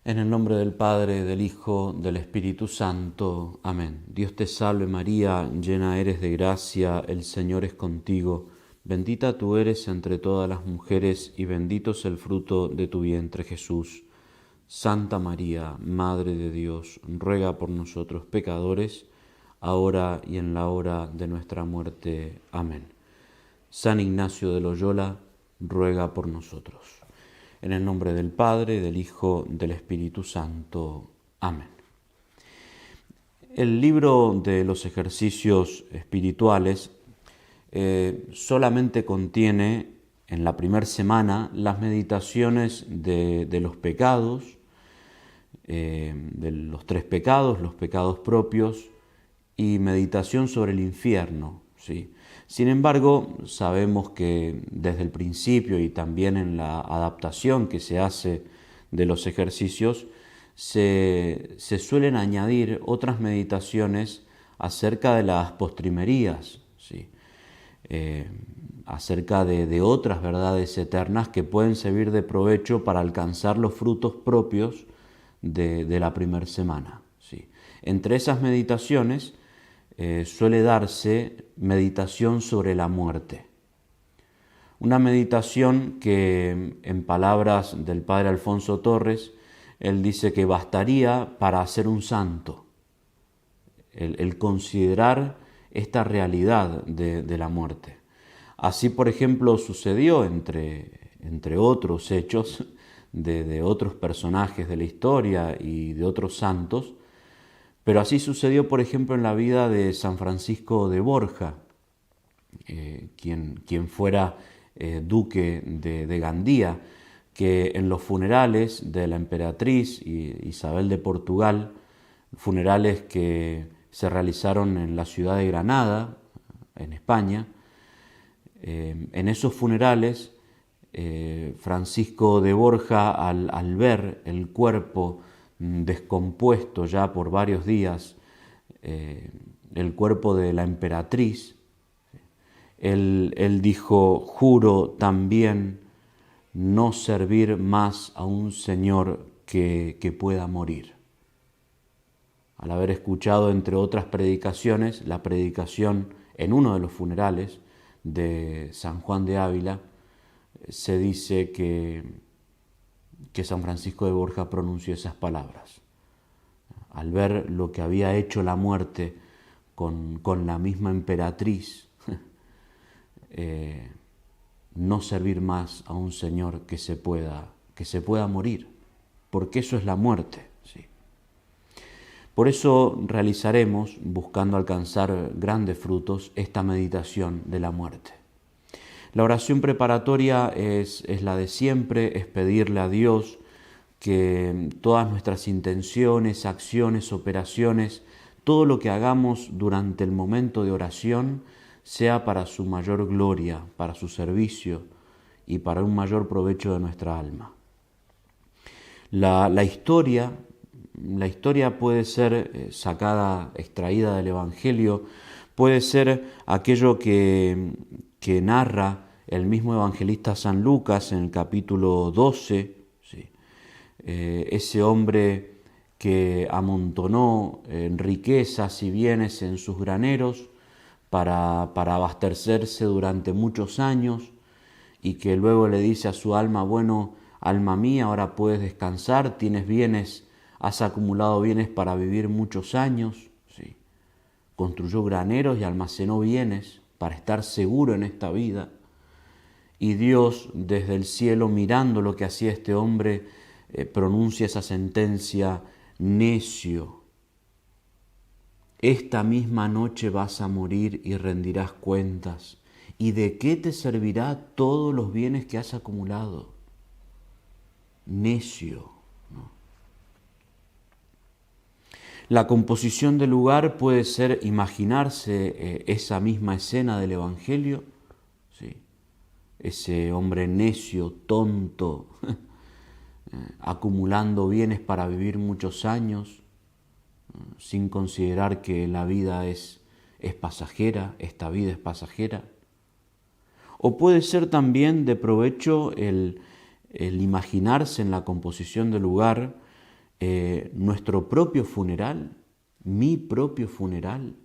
En el nombre del Padre, del Hijo, del Espíritu Santo. Amén. Dios te salve María, llena eres de gracia, el Señor es contigo. Bendita tú eres entre todas las mujeres y bendito es el fruto de tu vientre Jesús. Santa María, Madre de Dios, ruega por nosotros pecadores, ahora y en la hora de nuestra muerte. Amén. San Ignacio de Loyola, ruega por nosotros. En el nombre del Padre, del Hijo, del Espíritu Santo. Amén. El libro de los ejercicios espirituales solamente contiene en la primera semana las meditaciones de los pecados, de los tres pecados, los pecados propios y meditación sobre el infierno, ¿sí? Sin embargo, sabemos que desde el principio y también en la adaptación que se hace de los ejercicios, se suelen añadir otras meditaciones acerca de las postrimerías, ¿sí? Acerca de otras verdades eternas que pueden servir de provecho para alcanzar los frutos propios de la primera semana, ¿sí? Entre esas meditaciones suele darse meditación sobre la muerte. Una meditación que, en palabras del padre Alfonso Torres, él dice que bastaría para hacer un santo, el considerar esta realidad de la muerte. Así, por ejemplo, sucedió entre otros hechos de otros personajes de la historia y de otros santos, pero así sucedió, por ejemplo, en la vida de San Francisco de Borja, quien fuera duque de Gandía, que en los funerales de la emperatriz Isabel de Portugal, funerales que se realizaron en la ciudad de Granada, en España, en esos funerales, Francisco de Borja, al ver el cuerpo descompuesto ya por varios días, el cuerpo de la emperatriz, él dijo: juro también no servir más a un señor que pueda morir. Al haber escuchado, entre otras predicaciones, la predicación en uno de los funerales de San Juan de Ávila, se dice que San Francisco de Borja pronunció esas palabras. Al ver lo que había hecho la muerte con la misma emperatriz, no servir más a un señor que se pueda morir, porque eso es la muerte, ¿sí? Por eso realizaremos, buscando alcanzar grandes frutos, esta meditación de la muerte. La oración preparatoria es la de siempre, es pedirle a Dios que todas nuestras intenciones, acciones, operaciones, todo lo que hagamos durante el momento de oración sea para su mayor gloria, para su servicio y para un mayor provecho de nuestra alma. La historia puede ser extraída del Evangelio, puede ser aquello que narra el mismo evangelista San Lucas en el capítulo 12, ¿sí? Ese hombre que amontonó riquezas y bienes en sus graneros para abastecerse durante muchos años, y que luego le dice a su alma: bueno, alma mía, ahora puedes descansar, tienes bienes, has acumulado bienes para vivir muchos años, ¿sí? Construyó graneros y almacenó bienes para estar seguro en esta vida. Y Dios, desde el cielo, mirando lo que hacía este hombre, pronuncia esa sentencia: necio, esta misma noche vas a morir y rendirás cuentas. ¿Y de qué te servirá todos los bienes que has acumulado? Necio, ¿no? La composición del lugar puede ser imaginarse esa misma escena del Evangelio, ¿sí? Ese hombre necio, tonto, acumulando bienes para vivir muchos años, sin considerar que la vida es pasajera, esta vida es pasajera. O puede ser también de provecho el imaginarse en la composición del lugar nuestro propio funeral, mi propio funeral,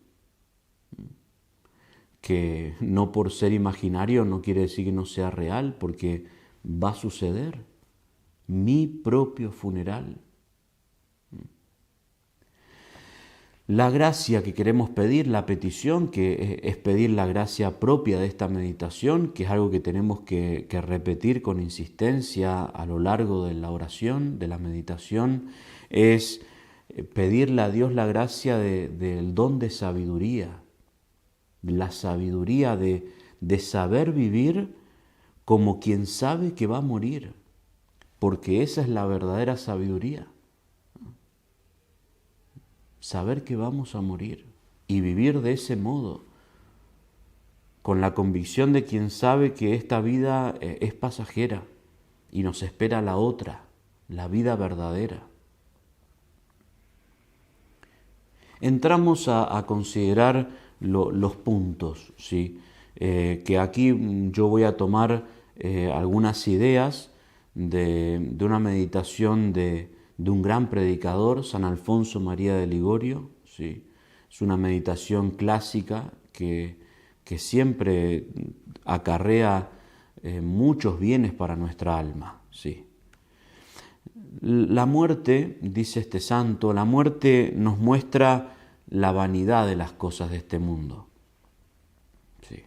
que no por ser imaginario no quiere decir que no sea real, porque va a suceder. Mi propio funeral. La gracia que queremos pedir, la petición, que es pedir la gracia propia de esta meditación, que es algo que tenemos que repetir con insistencia a lo largo de la oración, de la meditación, es pedirle a Dios la gracia del don de sabiduría, la sabiduría de saber vivir como quien sabe que va a morir, porque esa es la verdadera sabiduría. Saber que vamos a morir y vivir de ese modo, con la convicción de quien sabe que esta vida es pasajera y nos espera la otra, la vida verdadera. Entramos a considerar los puntos, ¿sí? Que aquí yo voy a tomar algunas ideas de una meditación de un gran predicador, San Alfonso María de Ligorio, ¿sí? Es una meditación clásica que siempre acarrea muchos bienes para nuestra alma, ¿sí? La muerte, dice este santo, la muerte nos muestra la vanidad de las cosas de este mundo. ¿Sí?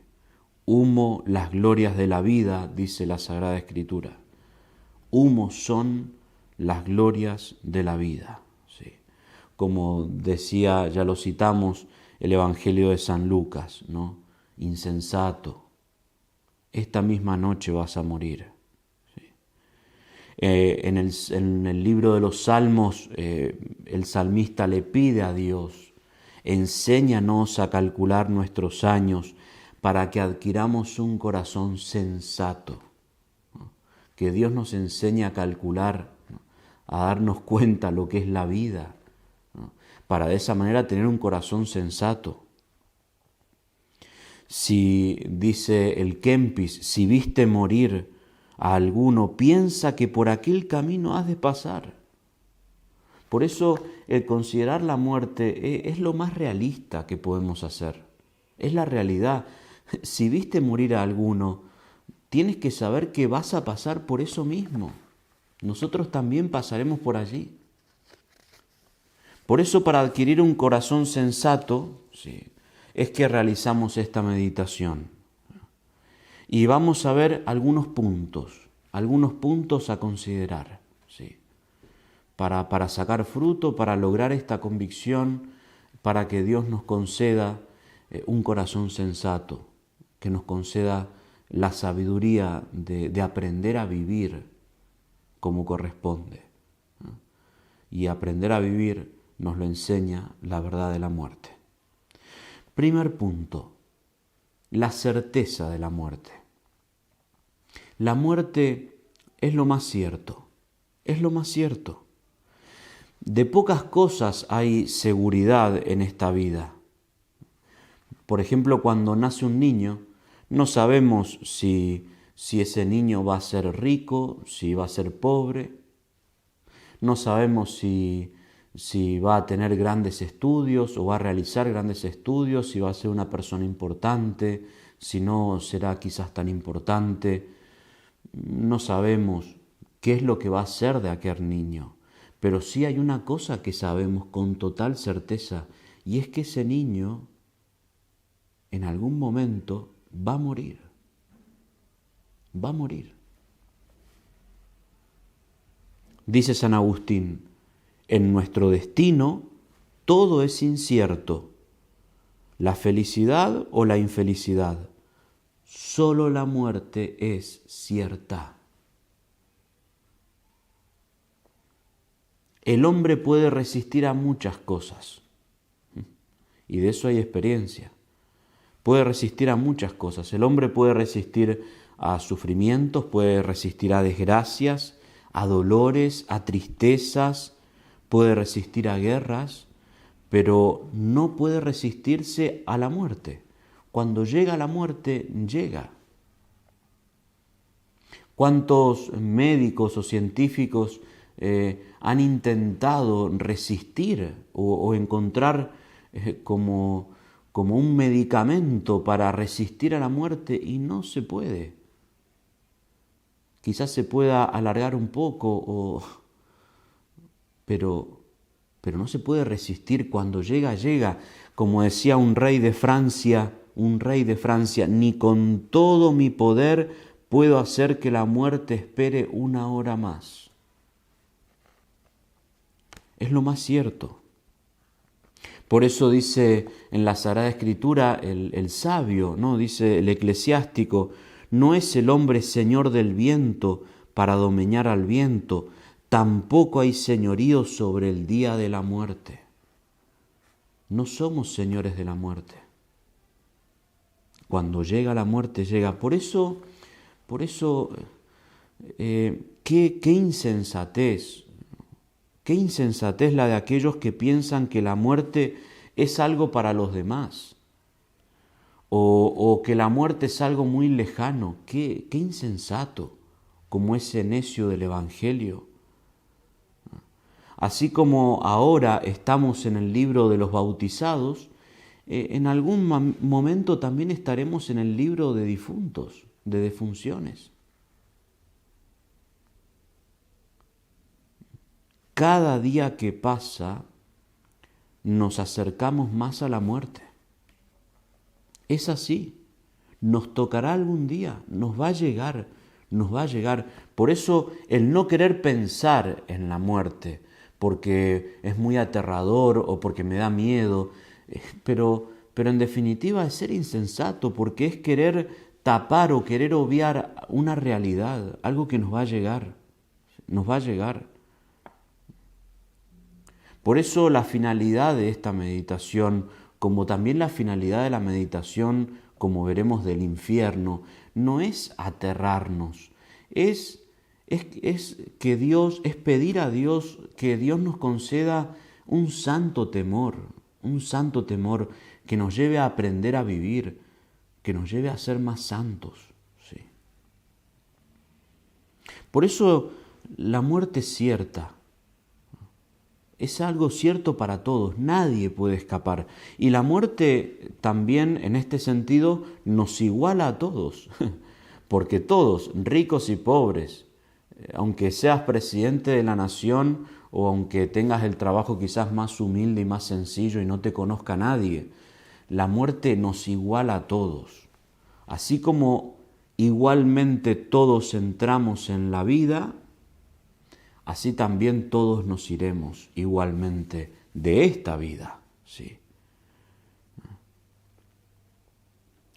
Humo, las glorias de la vida, dice la Sagrada Escritura. Humo son las glorias de la vida. ¿Sí? Como decía, ya lo citamos, el Evangelio de San Lucas, ¿no? Insensato, esta misma noche vas a morir. En el libro de los Salmos, el salmista le pide a Dios, enséñanos a calcular nuestros años para que adquiramos un corazón sensato. Que Dios nos enseñe a calcular, a darnos cuenta lo que es la vida, para de esa manera tener un corazón sensato. Si, dice el Kempis, si viste morir a alguno, piensa que por aquel camino has de pasar. Por eso el considerar la muerte es lo más realista que podemos hacer. Es la realidad. Si viste morir a alguno, tienes que saber que vas a pasar por eso mismo. Nosotros también pasaremos por allí. Por eso, para adquirir un corazón sensato, sí, es que realizamos esta meditación. Y vamos a ver algunos puntos a considerar, ¿sí? Para sacar fruto, para lograr esta convicción, para que Dios nos conceda un corazón sensato, que nos conceda la sabiduría de aprender a vivir como corresponde, ¿no? Y aprender a vivir nos lo enseña la verdad de la muerte. Primer punto, la certeza de la muerte. La muerte es lo más cierto, es lo más cierto. De pocas cosas hay seguridad en esta vida. Por ejemplo, cuando nace un niño, no sabemos si ese niño va a ser rico, si va a ser pobre. No sabemos si va a tener grandes estudios o va a realizar grandes estudios, si va a ser una persona importante, si no será quizás tan importante. No sabemos qué es lo que va a ser de aquel niño, pero sí hay una cosa que sabemos con total certeza, y es que ese niño en algún momento va a morir. Va a morir. Dice San Agustín, en nuestro destino todo es incierto, la felicidad o la infelicidad. Solo la muerte es cierta. El hombre puede resistir a muchas cosas, y de eso hay experiencia. Puede resistir a muchas cosas. El hombre puede resistir a sufrimientos, puede resistir a desgracias, a dolores, a tristezas, puede resistir a guerras, pero no puede resistirse a la muerte. Cuando llega la muerte, llega. ¿Cuántos médicos o científicos han intentado resistir o encontrar como un medicamento para resistir a la muerte y no se puede. Quizás se pueda alargar un poco, pero no se puede resistir. Cuando llega, llega. Como decía un rey de Francia, ni con todo mi poder puedo hacer que la muerte espere una hora más. Es lo más cierto. Por eso dice en la Sagrada Escritura el sabio, ¿no? Dice el eclesiástico, no es el hombre señor del viento para domeñar al viento, tampoco hay señorío sobre el día de la muerte. No somos señores de la muerte. Cuando llega la muerte, llega. Por eso, qué insensatez. Qué insensatez la de aquellos que piensan que la muerte es algo para los demás. O que la muerte es algo muy lejano. Qué insensato, como ese necio del Evangelio. Así como ahora estamos en el libro de los bautizados, en algún momento también estaremos en el libro de difuntos, de defunciones. Cada día que pasa, nos acercamos más a la muerte. Es así. Nos tocará algún día, nos va a llegar. Por eso el no querer pensar en la muerte, porque es muy aterrador o porque me da miedo, pero en definitiva es ser insensato, porque es querer tapar o querer obviar una realidad, algo que nos va a llegar. Por eso la finalidad de esta meditación, como también la finalidad de la meditación, como veremos del infierno, no es aterrarnos, es pedir a Dios que Dios nos conceda un santo temor que nos lleve a aprender a vivir, que nos lleve a ser más santos. ¿Sí? Por eso la muerte es cierta. Es algo cierto para todos, nadie puede escapar. Y la muerte también, en este sentido, nos iguala a todos, porque todos, ricos y pobres, aunque seas presidente de la nación o aunque tengas el trabajo quizás más humilde y más sencillo y no te conozca nadie, la muerte nos iguala a todos. Así como igualmente todos entramos en la vida, así también todos nos iremos igualmente de esta vida. ¿Sí?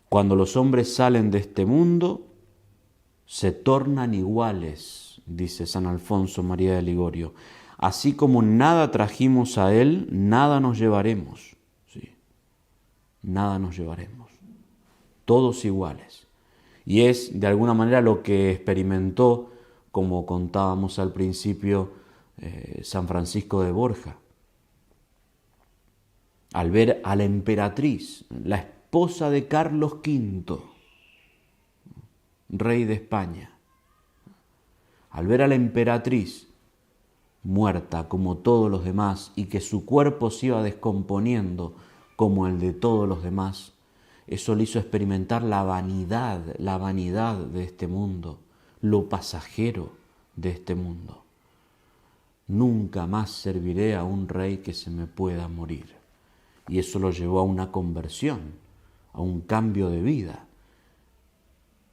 Cuando los hombres salen de este mundo, se tornan iguales, dice San Alfonso María de Ligorio. Así como nada trajimos a él, nada nos llevaremos. ¿Sí? Nada nos llevaremos. Todos iguales. Y es de alguna manera lo que experimentó, como contábamos al principio, San Francisco de Borja. Al ver a la emperatriz, la esposa de Carlos V, rey de España, al ver a la emperatriz muerta como todos los demás y que su cuerpo se iba descomponiendo como el de todos los demás, eso le hizo experimentar la vanidad de este mundo, lo pasajero de este mundo. Nunca más serviré a un rey que se me pueda morir. Y eso lo llevó a una conversión, a un cambio de vida.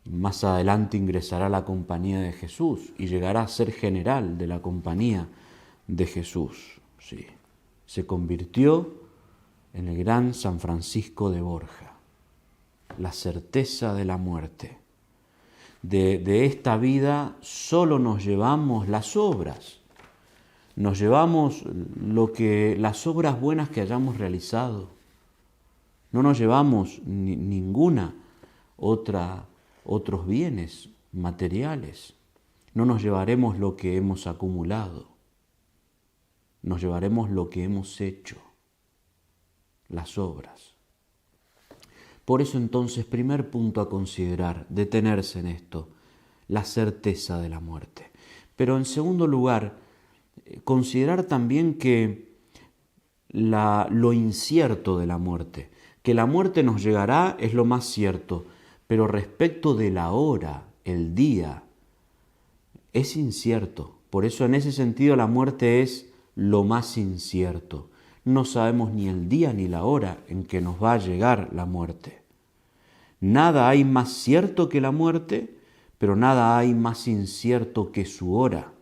Más adelante ingresará a la compañía de Jesús y llegará a ser general de la compañía de Jesús. Sí. Se convirtió en el gran San Francisco de Borja. La certeza de la muerte. De esta vida solo nos llevamos las obras. Nos llevamos las obras buenas que hayamos realizado. No nos llevamos ninguna otros bienes materiales. No nos llevaremos lo que hemos acumulado. Nos llevaremos lo que hemos hecho, las obras. Por eso entonces, primer punto a considerar, detenerse en esto, la certeza de la muerte. Pero en segundo lugar, considerar también que lo incierto de la muerte, que la muerte nos llegará es lo más cierto, pero respecto de la hora, el día, es incierto. Por eso en ese sentido la muerte es lo más incierto. No sabemos ni el día ni la hora en que nos va a llegar la muerte. Nada hay más cierto que la muerte, pero nada hay más incierto que su hora.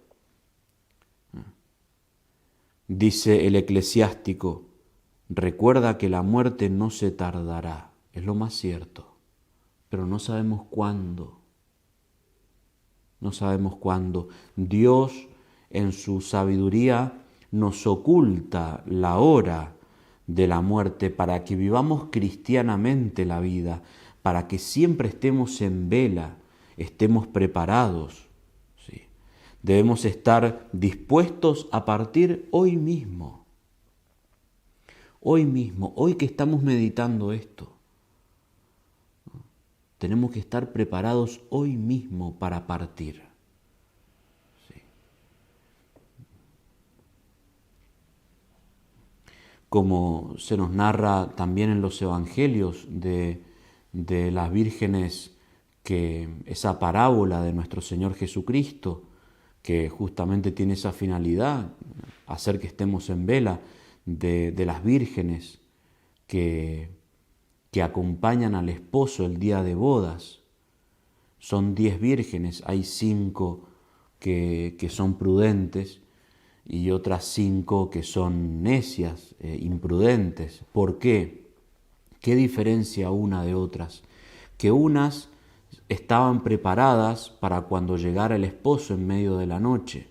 Dice el eclesiástico, recuerda que la muerte no se tardará, es lo más cierto, pero no sabemos cuándo. No sabemos cuándo. Dios, en su sabiduría, nos oculta la hora de la muerte para que vivamos cristianamente la vida, para que siempre estemos en vela, estemos preparados. ¿Sí? Debemos estar dispuestos a partir hoy mismo. Hoy mismo, hoy que estamos meditando esto. Tenemos que estar preparados hoy mismo para partir. Sí. Como se nos narra también en los evangelios de las vírgenes, que esa parábola de nuestro Señor Jesucristo, que justamente tiene esa finalidad, hacer que estemos en vela, de las vírgenes que acompañan al esposo el día de bodas. Son 10 vírgenes, hay 5 que son prudentes y otras 5 que son necias, imprudentes. ¿Por qué? ¿Qué diferencia una de otras? Que unas estaban preparadas para cuando llegara el esposo en medio de la noche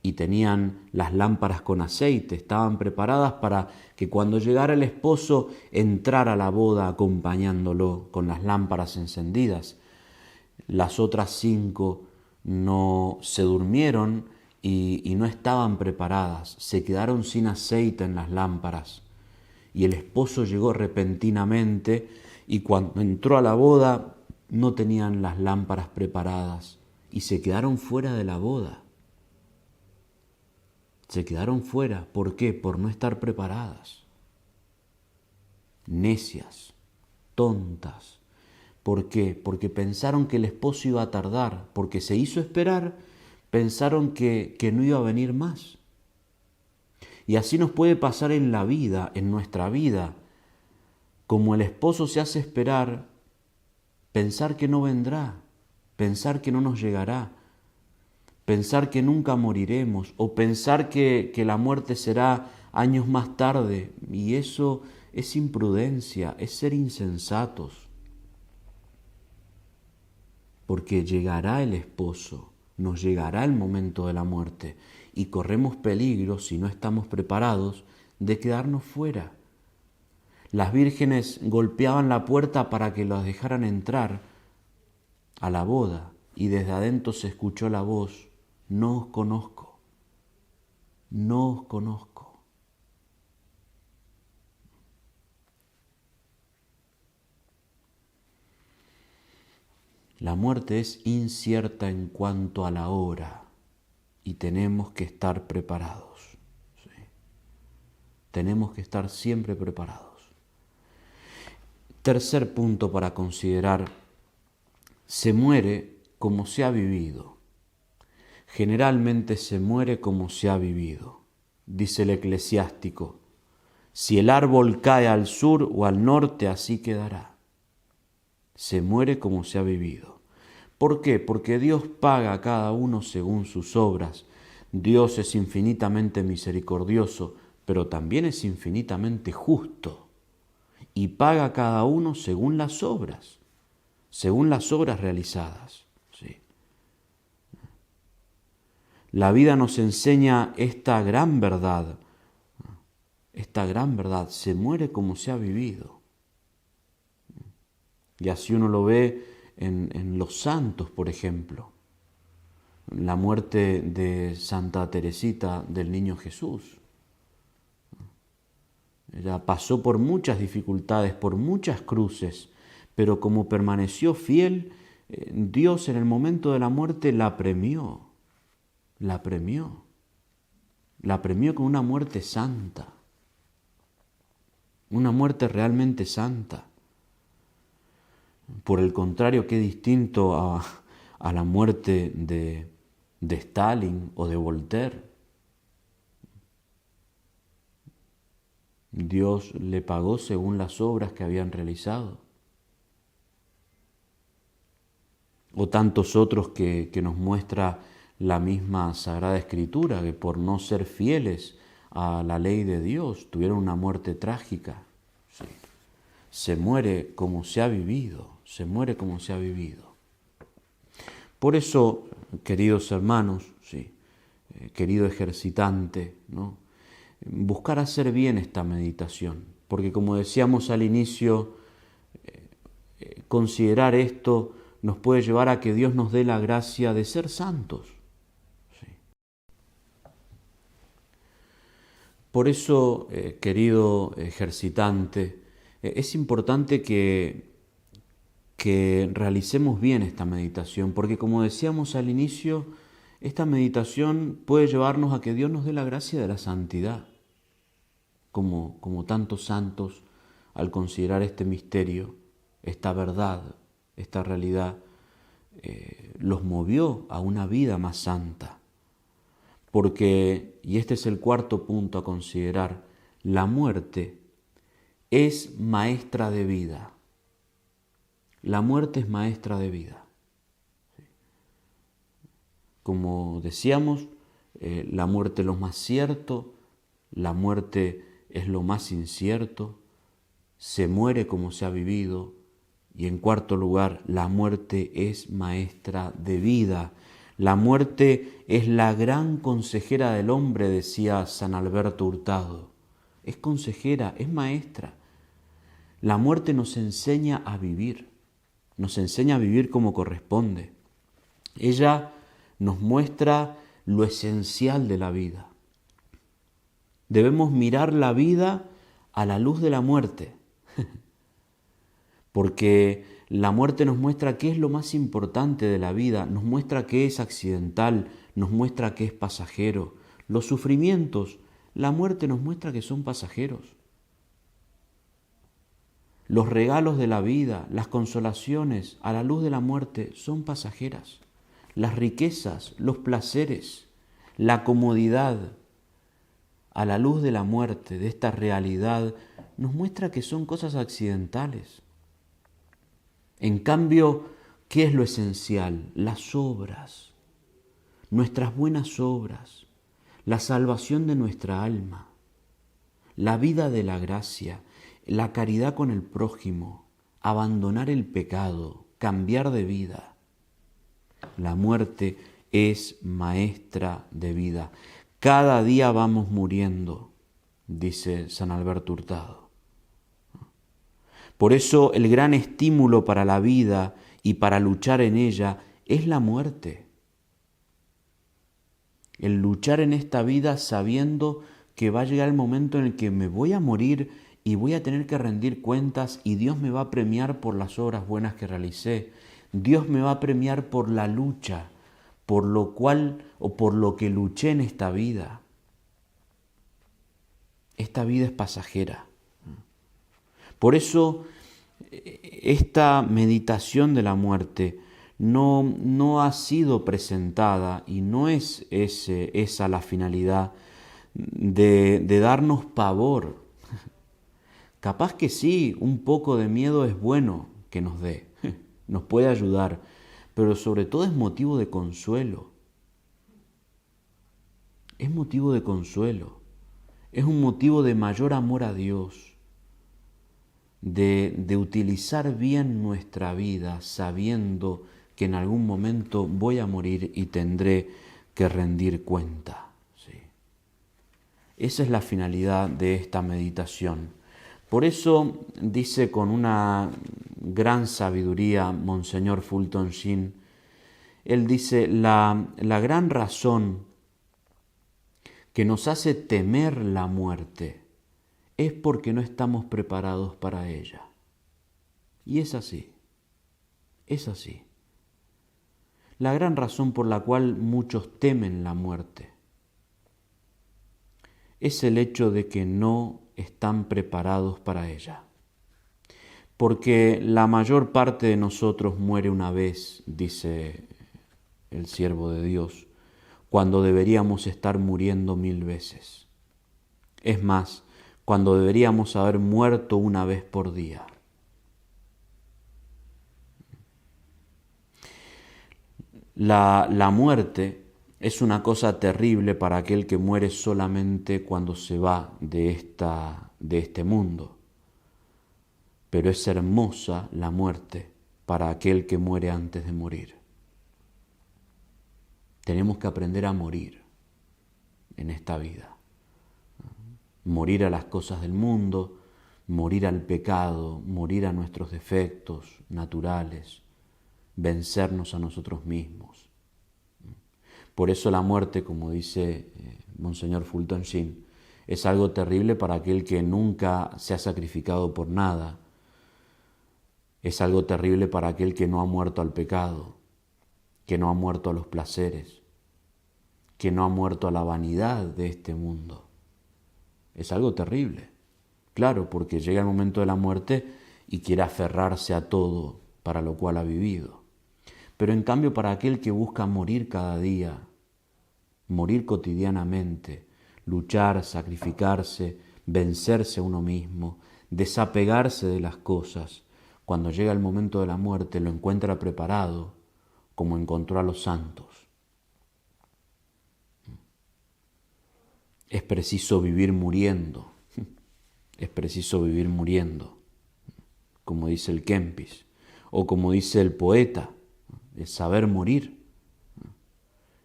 y tenían las lámparas con aceite, estaban preparadas para que cuando llegara el esposo entrara a la boda acompañándolo con las lámparas encendidas. Las otras 5 no se durmieron y no estaban preparadas, se quedaron sin aceite en las lámparas. Y el esposo llegó repentinamente y cuando entró a la boda no tenían las lámparas preparadas y se quedaron fuera de la boda. Se quedaron fuera. ¿Por qué? Por no estar preparadas. Necias, tontas. ¿Por qué? Porque pensaron que el esposo iba a tardar, porque se hizo esperar, pensaron que no iba a venir más. Y así nos puede pasar en la vida, en nuestra vida. Como el esposo se hace esperar, pensar que no vendrá, pensar que no nos llegará, pensar que nunca moriremos o pensar que la muerte será años más tarde. Y eso es imprudencia, es ser insensatos. Porque llegará el esposo, nos llegará el momento de la muerte y corremos peligro, si no estamos preparados, de quedarnos fuera. Las vírgenes golpeaban la puerta para que los dejaran entrar a la boda y desde adentro se escuchó la voz: no os conozco, no os conozco. La muerte es incierta en cuanto a la hora y tenemos que estar preparados. ¿Sí? Tenemos que estar siempre preparados. Tercer punto para considerar: se muere como se ha vivido. Generalmente se muere como se ha vivido. Dice el eclesiástico: si el árbol cae al sur o al norte, así quedará. Se muere como se ha vivido. ¿Por qué? Porque Dios paga a cada uno según sus obras. Dios es infinitamente misericordioso, pero también es infinitamente justo. Y paga a cada uno según las obras realizadas. ¿Sí? La vida nos enseña esta gran verdad, se muere como se ha vivido. Y así uno lo ve en los santos, por ejemplo. La muerte de Santa Teresita del Niño Jesús. Ella pasó por muchas dificultades, por muchas cruces, pero como permaneció fiel, Dios en el momento de la muerte la premió. la premió con una muerte santa, una muerte realmente santa. Por el contrario, qué distinto a la muerte de Stalin o de Voltaire. Dios le pagó según las obras que habían realizado. O tantos otros que nos muestra la misma Sagrada Escritura, que por no ser fieles a la ley de Dios tuvieron una muerte trágica. Sí. Se muere como se ha vivido, se muere como se ha vivido. Por eso, queridos hermanos, sí, querido ejercitante, ¿no? Buscar hacer bien esta meditación, porque como decíamos al inicio, considerar esto nos puede llevar a que Dios nos dé la gracia de ser santos. Sí. Por eso, querido ejercitante, es importante que realicemos bien esta meditación, porque como decíamos al inicio, esta meditación puede llevarnos a que Dios nos dé la gracia de la santidad, como tantos santos, al considerar este misterio, esta verdad, esta realidad, los movió a una vida más santa. Porque, y este es el cuarto punto a considerar, la muerte es maestra de vida. La muerte es maestra de vida. Como decíamos, la muerte es lo más cierto, la muerte es lo más incierto, se muere como se ha vivido, y en cuarto lugar, la muerte es maestra de vida. La muerte es la gran consejera del hombre, decía San Alberto Hurtado. Es consejera, es maestra. La muerte nos enseña a vivir como corresponde. Ella nos muestra lo esencial de la vida. Debemos mirar la vida a la luz de la muerte, porque la muerte nos muestra qué es lo más importante de la vida, nos muestra qué es accidental, nos muestra qué es pasajero. Los sufrimientos, la muerte nos muestra que son pasajeros. Los regalos de la vida, las consolaciones a la luz de la muerte son pasajeras. Las riquezas, los placeres, la comodidad a la luz de la muerte, de esta realidad, nos muestra que son cosas accidentales. En cambio, ¿qué es lo esencial? Las obras, nuestras buenas obras, la salvación de nuestra alma, la vida de la gracia, la caridad con el prójimo, abandonar el pecado, cambiar de vida. La muerte es maestra de vida. Cada día vamos muriendo, dice San Alberto Hurtado. Por eso el gran estímulo para la vida y para luchar en ella es la muerte. El luchar en esta vida sabiendo que va a llegar el momento en el que me voy a morir y voy a tener que rendir cuentas y Dios me va a premiar por las obras buenas que realicé. Dios me va a premiar por la lucha, por lo cual o por lo que luché en esta vida. Esta vida es pasajera. Por eso esta meditación de la muerte no ha sido presentada y no es esa la finalidad de darnos pavor. Capaz que sí, un poco de miedo es bueno que nos dé, nos puede ayudar, pero sobre todo es motivo de consuelo. Es motivo de consuelo, es un motivo de mayor amor a Dios, de utilizar bien nuestra vida sabiendo que en algún momento voy a morir y tendré que rendir cuenta. ¿Sí? Esa es la finalidad de esta meditación. Por eso dice con una gran sabiduría Monseñor Fulton Sheen, él dice, la gran razón que nos hace temer la muerte es porque no estamos preparados para ella. Y es así, es así. La gran razón por la cual muchos temen la muerte es el hecho de que no están preparados para ella. Porque la mayor parte de nosotros muere una vez, dice el siervo de Dios, cuando deberíamos estar muriendo 1000 veces. Es más, cuando deberíamos haber muerto una vez por día. La muerte es una cosa terrible para aquel que muere solamente cuando se va de este mundo. Pero es hermosa la muerte para aquel que muere antes de morir. Tenemos que aprender a morir en esta vida. Morir a las cosas del mundo, morir al pecado, morir a nuestros defectos naturales, vencernos a nosotros mismos. Por eso la muerte, como dice Monseñor Fulton Sheen, es algo terrible para aquel que nunca se ha sacrificado por nada. Es algo terrible para aquel que no ha muerto al pecado, que no ha muerto a los placeres, que no ha muerto a la vanidad de este mundo. Es algo terrible, claro, porque llega el momento de la muerte y quiere aferrarse a todo para lo cual ha vivido. Pero en cambio para aquel que busca morir cada día, morir cotidianamente, luchar, sacrificarse, vencerse a uno mismo, desapegarse de las cosas, cuando llega el momento de la muerte lo encuentra preparado como encontró a los santos. Es preciso vivir muriendo, es preciso vivir muriendo, como dice el Kempis, o como dice el poeta, es saber morir.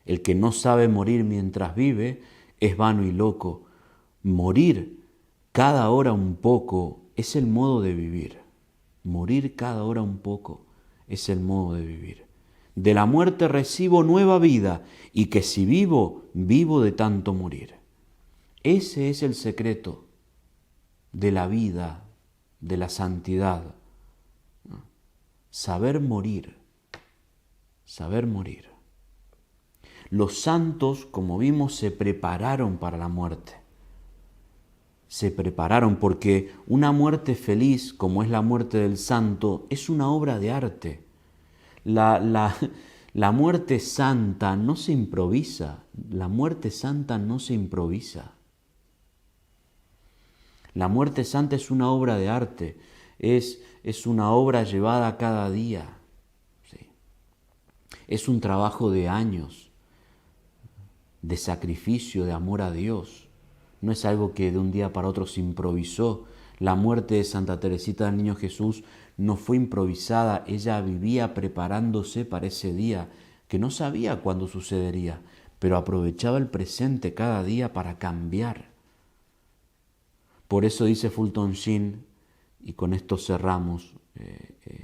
El que no sabe morir mientras vive es vano y loco. Morir cada hora un poco es el modo de vivir. Morir cada hora un poco es el modo de vivir. De la muerte recibo nueva vida y que si vivo, vivo de tanto morir. Ese es el secreto de la vida, de la santidad. Saber morir, saber morir. Los santos, como vimos, se prepararon para la muerte. Se prepararon porque una muerte feliz, como es la muerte del santo, es una obra de arte. La muerte santa no se improvisa. La muerte santa no se improvisa. La muerte santa es una obra de arte, es una obra llevada cada día. ¿Sí? Es un trabajo de años, de sacrificio, de amor a Dios. No es algo que de un día para otro se improvisó. La muerte de Santa Teresita del Niño Jesús no fue improvisada, ella vivía preparándose para ese día, que no sabía cuándo sucedería, pero aprovechaba el presente cada día para cambiar. Por eso dice Fulton Sheen, y con esto cerramos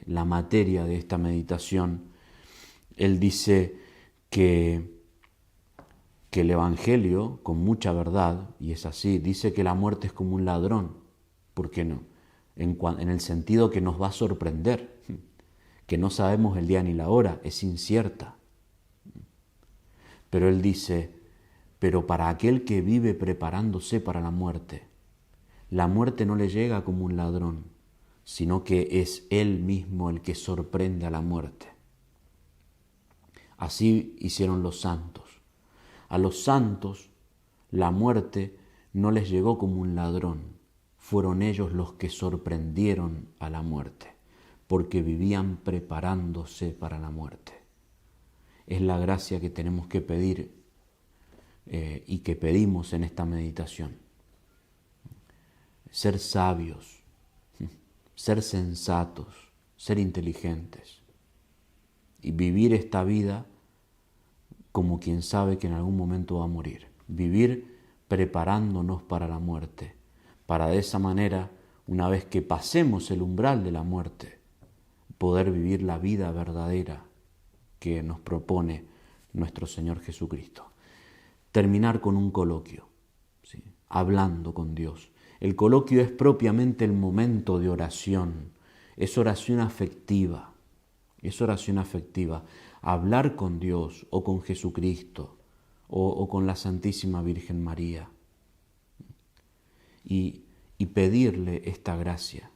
la materia de esta meditación, él dice que el Evangelio, con mucha verdad, y es así, dice que la muerte es como un ladrón. ¿Por qué no? En el sentido que nos va a sorprender, que no sabemos el día ni la hora, es incierta. Pero él dice, pero para aquel que vive preparándose para la muerte no le llega como un ladrón, sino que es él mismo el que sorprende a la muerte. Así hicieron los santos. A los santos la muerte no les llegó como un ladrón, fueron ellos los que sorprendieron a la muerte, porque vivían preparándose para la muerte. Es la gracia que tenemos que pedir y que pedimos en esta meditación. Ser sabios, ser sensatos, ser inteligentes y vivir esta vida como quien sabe que en algún momento va a morir. Vivir preparándonos para la muerte, para de esa manera, una vez que pasemos el umbral de la muerte, poder vivir la vida verdadera que nos propone nuestro Señor Jesucristo. Terminar con un coloquio, ¿sí? Hablando con Dios. El coloquio es propiamente el momento de oración, es oración afectiva, hablar con Dios o con Jesucristo o con la Santísima Virgen María. y pedirle esta gracia.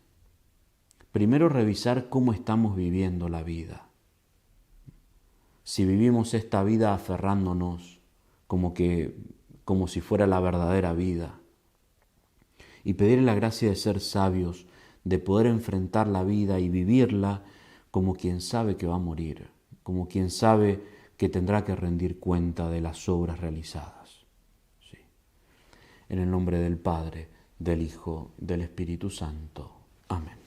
Primero revisar cómo estamos viviendo la vida. Si vivimos esta vida aferrándonos como si fuera la verdadera vida. Y pedirle la gracia de ser sabios, de poder enfrentar la vida y vivirla como quien sabe que va a morir, como quien sabe que tendrá que rendir cuenta de las obras realizadas. Sí. En el nombre del Padre, del Hijo, del Espíritu Santo. Amén.